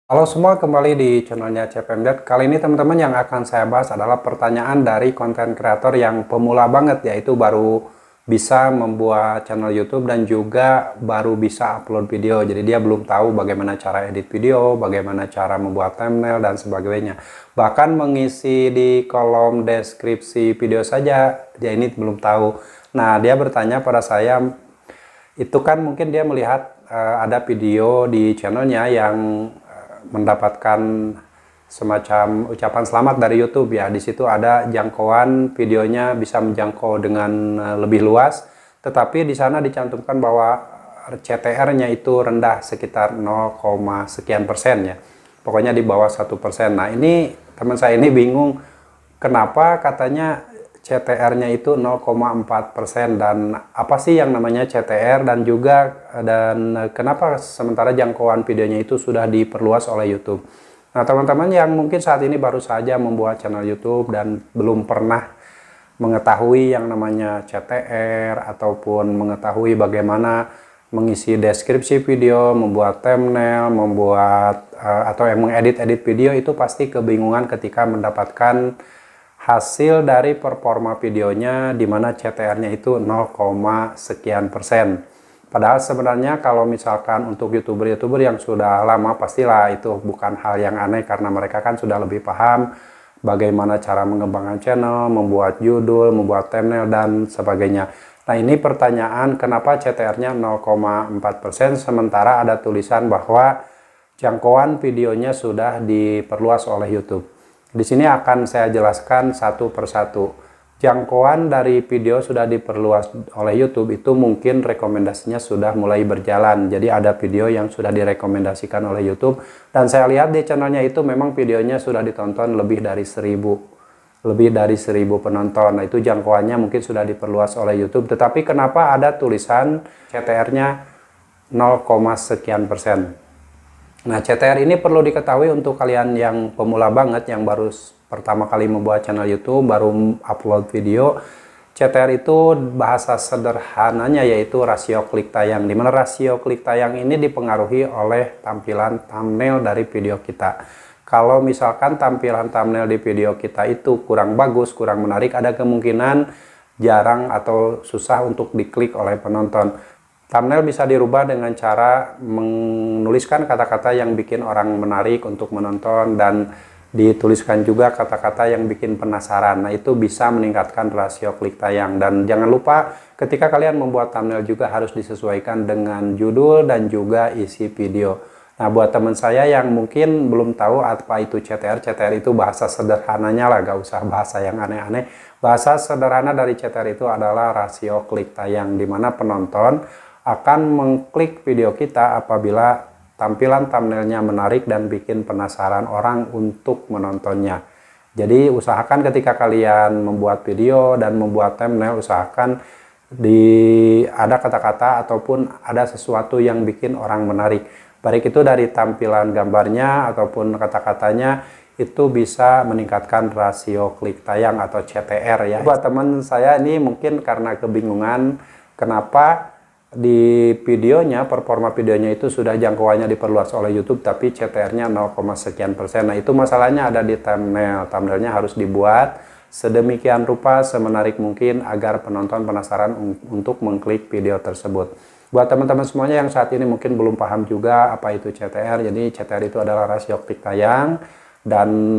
Halo semua, kembali di channelnya CPMDet. Kali ini teman-teman yang akan saya bahas adalah pertanyaan dari konten kreator yang pemula banget, yaitu baru bisa membuat channel YouTube dan juga baru bisa upload video. Jadi dia belum tahu bagaimana cara edit video, bagaimana cara membuat thumbnail dan sebagainya. Bahkan mengisi di kolom deskripsi video saja dia ini belum tahu. Nah, dia bertanya pada saya, itu kan mungkin dia melihat ada video di channelnya yang mendapatkan semacam ucapan selamat dari YouTube ya. Di situ ada jangkauan videonya bisa menjangkau dengan lebih luas, tetapi di sana dicantumkan bahwa CTR-nya itu rendah sekitar 0, sekian persen ya. Pokoknya di bawah 1%. Nah, ini teman saya ini bingung kenapa katanya CTR-nya itu 0,4% dan apa sih yang namanya CTR dan kenapa sementara jangkauan videonya itu sudah diperluas oleh YouTube. Nah, teman-teman yang mungkin saat ini baru saja membuat channel YouTube dan belum pernah mengetahui yang namanya CTR ataupun mengetahui bagaimana mengisi deskripsi video, membuat thumbnail, atau yang mengedit video, itu pasti kebingungan ketika mendapatkan hasil dari performa videonya di mana CTR-nya itu 0, sekian persen. Padahal sebenarnya kalau misalkan untuk YouTuber yang sudah lama, pastilah itu bukan hal yang aneh karena mereka kan sudah lebih paham bagaimana cara mengembangkan channel, membuat judul, membuat thumbnail dan sebagainya. Nah, ini pertanyaan kenapa CTR-nya 0,4% sementara ada tulisan bahwa jangkauan videonya sudah diperluas oleh YouTube. Di sini akan saya jelaskan satu persatu. Jangkauan dari video sudah diperluas oleh YouTube itu mungkin rekomendasinya sudah mulai berjalan. Jadi ada video yang sudah direkomendasikan oleh YouTube dan saya lihat di channelnya itu memang videonya sudah ditonton lebih dari 1000 penonton. Nah, itu jangkauannya mungkin sudah diperluas oleh YouTube. Tetapi kenapa ada tulisan CTR-nya 0, sekian persen? Nah, CTR ini perlu diketahui untuk kalian yang pemula banget, yang baru pertama kali membuat channel YouTube, baru upload video. CTR itu bahasa sederhananya yaitu rasio klik tayang, dimana rasio klik tayang ini dipengaruhi oleh tampilan thumbnail dari video kita. Kalau misalkan tampilan thumbnail di video kita itu kurang bagus, kurang menarik, ada kemungkinan jarang atau susah untuk diklik oleh penonton. Thumbnail bisa dirubah dengan cara menuliskan kata-kata yang bikin orang menarik untuk menonton dan dituliskan juga kata-kata yang bikin penasaran. Nah, itu bisa meningkatkan rasio klik tayang. Dan jangan lupa ketika kalian membuat thumbnail juga harus disesuaikan dengan judul dan juga isi video. Nah, buat teman saya yang mungkin belum tahu apa itu CTR, CTR itu bahasa sederhananya lah, gak usah bahasa yang aneh-aneh. Bahasa sederhana dari CTR itu adalah rasio klik tayang, di mana penonton akan mengklik video kita apabila tampilan thumbnailnya menarik dan bikin penasaran orang untuk menontonnya. Jadi usahakan ketika kalian membuat video dan membuat thumbnail, usahakan ada kata-kata ataupun ada sesuatu yang bikin orang menarik. Baik itu dari tampilan gambarnya ataupun kata-katanya, itu bisa meningkatkan rasio klik tayang atau CTR ya. Buat teman saya ini mungkin karena kebingungan kenapa di videonya, performa videonya itu sudah jangkauannya diperluas oleh YouTube tapi CTR-nya 0, sekian persen. Nah, itu masalahnya ada di thumbnail. Thumbnailnya harus dibuat sedemikian rupa, semenarik mungkin agar penonton penasaran untuk mengklik video tersebut. Buat teman-teman semuanya yang saat ini mungkin belum paham juga apa itu CTR, jadi CTR itu adalah rasio klik tayang dan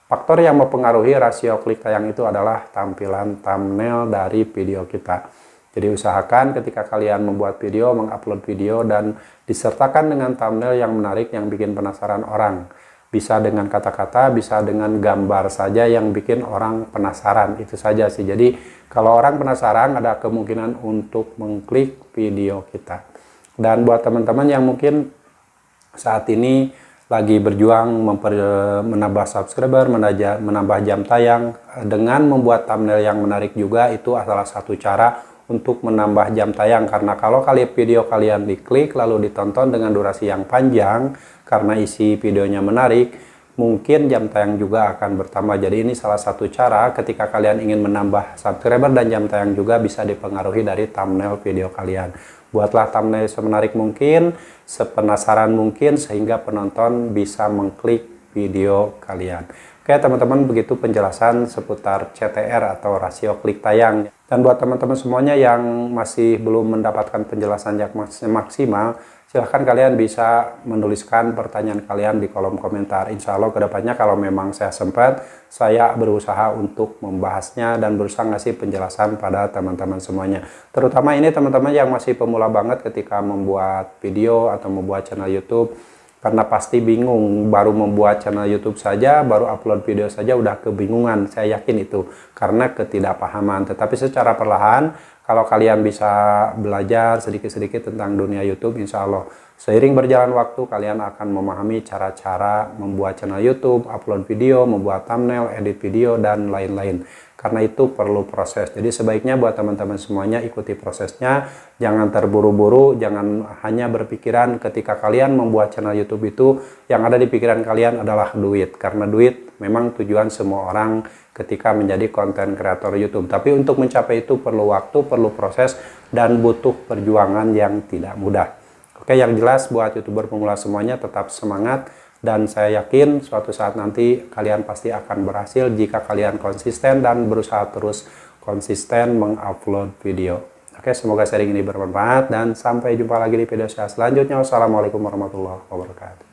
faktor yang mempengaruhi rasio klik tayang itu adalah tampilan thumbnail dari video kita. Jadi usahakan ketika kalian membuat video, mengupload video dan disertakan dengan thumbnail yang menarik, yang bikin penasaran orang. Bisa dengan kata-kata, bisa dengan gambar saja yang bikin orang penasaran. Itu saja sih. Jadi kalau orang penasaran ada kemungkinan untuk mengklik video kita. Dan buat teman-teman yang mungkin saat ini lagi berjuang menambah subscriber, menambah jam tayang dengan membuat thumbnail yang menarik juga, itu adalah satu cara untuk menambah jam tayang. Karena kalau video kalian diklik lalu ditonton dengan durasi yang panjang karena isi videonya menarik, mungkin jam tayang juga akan bertambah. Jadi ini salah satu cara ketika kalian ingin menambah subscriber dan jam tayang juga bisa dipengaruhi dari thumbnail video kalian. Buatlah thumbnail semenarik mungkin, sepenasaran mungkin, sehingga penonton bisa mengklik video kalian. Oke teman-teman, begitu penjelasan seputar CTR atau rasio klik tayang. Dan buat teman-teman semuanya yang masih belum mendapatkan penjelasan yang maksimal, silahkan kalian bisa menuliskan pertanyaan kalian di kolom komentar. Insya Allah kedepannya kalau memang saya sempat, saya berusaha untuk membahasnya dan berusaha ngasih penjelasan pada teman-teman semuanya. Terutama ini teman-teman yang masih pemula banget ketika membuat video atau membuat channel YouTube. Karena pasti bingung, baru membuat channel YouTube saja, baru upload video saja udah kebingungan, saya yakin itu karena ketidakpahaman. Tetapi secara perlahan, kalau kalian bisa belajar sedikit-sedikit tentang dunia YouTube, insya Allah seiring berjalan waktu kalian akan memahami cara-cara membuat channel YouTube, upload video, membuat thumbnail, edit video, dan lain-lain. Karena itu perlu proses. Jadi sebaiknya buat teman-teman semuanya ikuti prosesnya, jangan terburu-buru, jangan hanya berpikiran ketika kalian membuat channel YouTube itu yang ada di pikiran kalian adalah duit. Karena duit memang tujuan semua orang ketika menjadi konten kreator YouTube. Tapi untuk mencapai itu perlu waktu, perlu proses, dan butuh perjuangan yang tidak mudah. Oke, yang jelas buat YouTuber pemula semuanya tetap semangat. Dan saya yakin suatu saat nanti kalian pasti akan berhasil jika kalian konsisten dan berusaha terus konsisten mengupload video. Oke, semoga sharing ini bermanfaat dan sampai jumpa lagi di video saya selanjutnya. Wassalamualaikum warahmatullahi wabarakatuh.